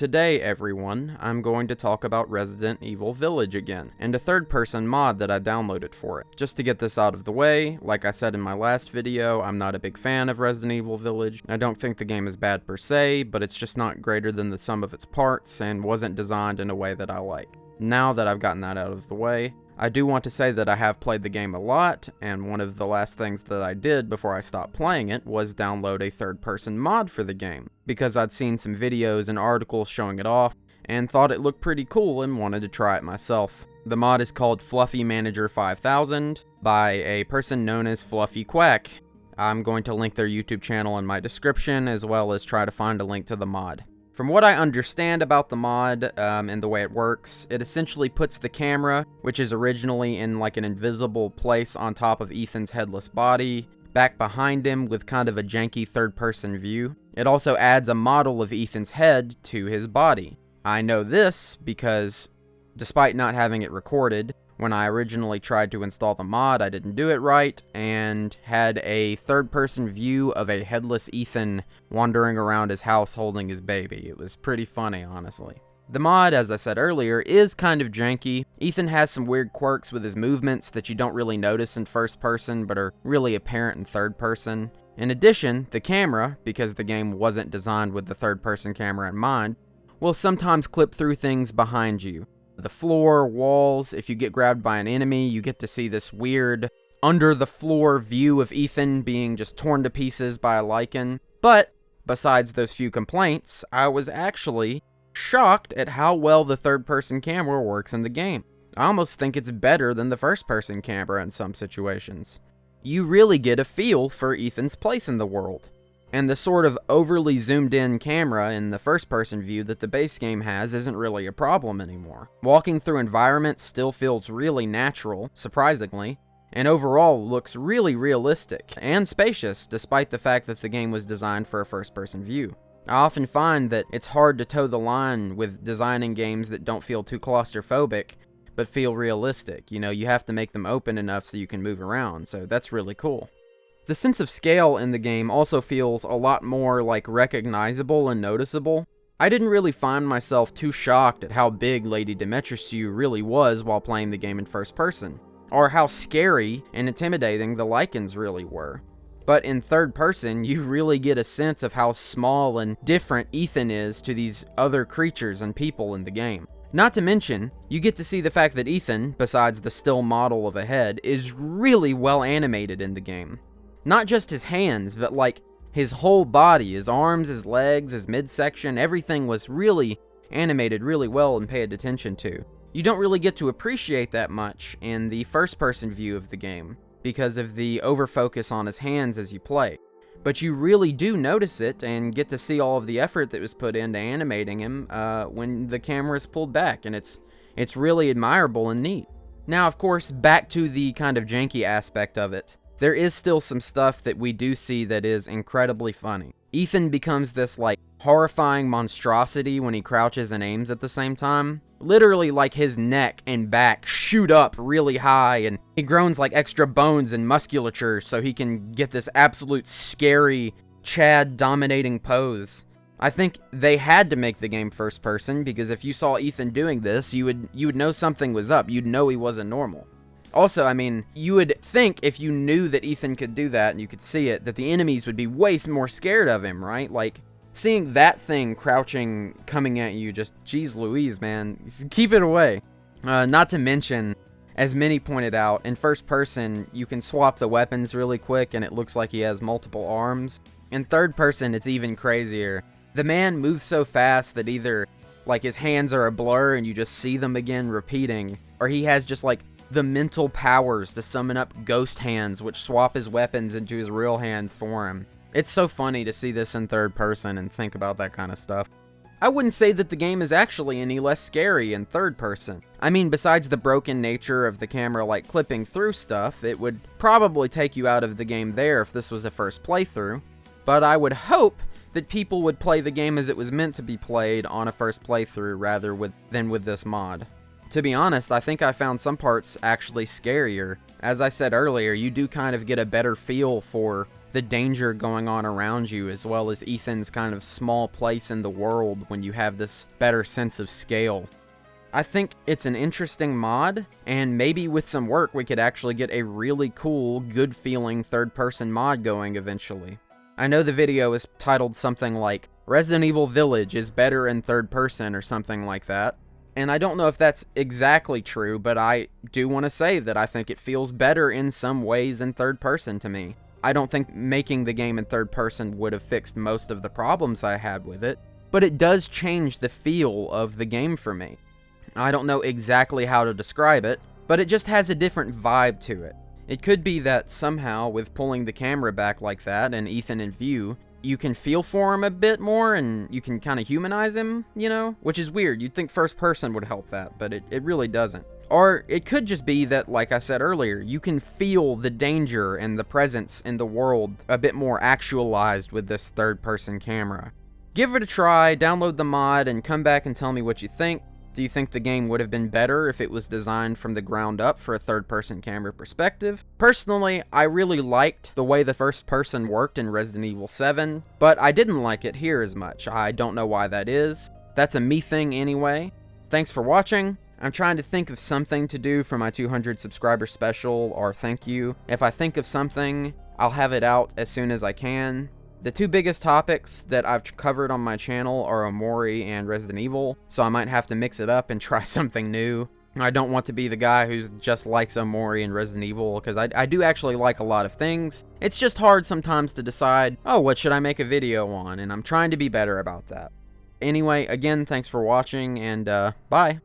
Today, everyone, I'm going to talk about Resident Evil Village again, and a third-person mod that I downloaded for it. Just to get this out of the way, like I said in my last video, I'm not a big fan of Resident Evil Village. I don't think the game is bad per se, but it's just not greater than the sum of its parts, and wasn't designed in a way that I like. Now that I've gotten that out of the way, I do want to say that I have played the game a lot, and one of the last things that I did before I stopped playing it was download a third-person mod for the game, because I'd seen some videos and articles showing it off, and thought it looked pretty cool and wanted to try it myself. The mod is called Fluffy Manager 5000 by a person known as FluffyQuack. I'm going to link their YouTube channel in my description, as well as try to find a link to the mod. From what I understand about the mod and the way it works, it essentially puts the camera, which is originally in like an invisible place on top of Ethan's headless body, back behind him with kind of a janky third-person view. It also adds a model of Ethan's head to his body. I know this because, despite not having it recorded, when I originally tried to install the mod, I didn't do it right, and had a third-person view of a headless Ethan wandering around his house holding his baby. It was pretty funny, honestly. The mod, as I said earlier, is kind of janky. Ethan has some weird quirks with his movements that you don't really notice in first person, but are really apparent in third person. In addition, the camera, because the game wasn't designed with the third-person camera in mind, will sometimes clip through things behind you. The floor, walls. If you get grabbed by an enemy, you get to see this weird under-the-floor view of Ethan being just torn to pieces by a lichen. But, besides those few complaints, I was actually shocked at how well the third-person camera works in the game. I almost think it's better than the first-person camera in some situations. You really get a feel for Ethan's place in the world. And the sort of overly zoomed-in camera in the first-person view that the base game has isn't really a problem anymore. Walking through environments still feels really natural, surprisingly, and overall looks really realistic and spacious, despite the fact that the game was designed for a first-person view. I often find that it's hard to toe the line with designing games that don't feel too claustrophobic, but feel realistic. You know, you have to make them open enough so you can move around, so that's really cool. The sense of scale in the game also feels a lot more like recognizable and noticeable. I didn't really find myself too shocked at how big Lady Dimitrescu really was while playing the game in first person, or how scary and intimidating the lichens really were. But in third person, you really get a sense of how small and different Ethan is to these other creatures and people in the game. Not to mention, you get to see the fact that Ethan, besides the still model of a head, is really well animated in the game. Not just his hands, but like his whole body, his arms, his legs, his midsection, everything was really animated really well and paid attention to. You don't really get to appreciate that much in the first-person view of the game because of the overfocus on his hands as you play. But you really do notice it and get to see all of the effort that was put into animating him when the camera is pulled back, and it's really admirable and neat. Now, of course, back to the kind of janky aspect of it. There is still some stuff that we do see that is incredibly funny. Ethan becomes this, like, horrifying monstrosity when he crouches and aims at the same time. Literally, like, his neck and back shoot up really high, and he groans like extra bones and musculature so he can get this absolute scary, Chad-dominating pose. I think they had to make the game first person, because if you saw Ethan doing this, you would know something was up. You'd know he wasn't normal. Also, I mean, you would think if you knew that Ethan could do that and you could see it, that the enemies would be way more scared of him, right? Like, seeing that thing crouching, coming at you, just, geez Louise, man, keep it away. Not to mention, as Minnie pointed out, in first person, you can swap the weapons really quick and it looks like he has multiple arms. In third person, it's even crazier. The man moves so fast that either, like, his hands are a blur and you just see them again repeating, or he has just, like, the mental powers to summon up ghost hands which swap his weapons into his real hands for him. It's so funny to see this in third person and think about that kind of stuff. I wouldn't say that the game is actually any less scary in third person. I mean, besides the broken nature of the camera like clipping through stuff, it would probably take you out of the game there if this was a first playthrough. But I would hope that people would play the game as it was meant to be played on a first playthrough rather than with this mod. To be honest, I think I found some parts actually scarier. As I said earlier, you do kind of get a better feel for the danger going on around you, as well as Ethan's kind of small place in the world when you have this better sense of scale. I think it's an interesting mod, and maybe with some work we could actually get a really cool, good-feeling third-person mod going eventually. I know the video is titled something like, Resident Evil Village is better in third person or something like that, and I don't know if that's exactly true, but I do want to say that I think it feels better in some ways in third person to me. I don't think making the game in third person would have fixed most of the problems I had with it, but it does change the feel of the game for me. I don't know exactly how to describe it, but it just has a different vibe to it. It could be that somehow, with pulling the camera back like that and Ethan in view, you can feel for him a bit more and you can kind of humanize him, you know? Which is weird. You'd think first person would help that, but it really doesn't. Or it could just be that, like I said earlier, you can feel the danger and the presence in the world a bit more actualized with this third-person camera. Give it a try, download the mod, and come back and tell me what you think. Do you think the game would have been better if it was designed from the ground up for a third-person camera perspective? Personally, I really liked the way the first person worked in Resident Evil 7, but I didn't like it here as much. I don't know why that is. That's a me thing anyway. Thanks for watching. I'm trying to think of something to do for my 200 subscriber special or thank you. If I think of something, I'll have it out as soon as I can. The two biggest topics that I've covered on my channel are Omori and Resident Evil, so I might have to mix it up and try something new. I don't want to be the guy who just likes Omori and Resident Evil, because I do actually like a lot of things. It's just hard sometimes to decide, oh, what should I make a video on, and I'm trying to be better about that. Anyway, again, thanks for watching, and bye.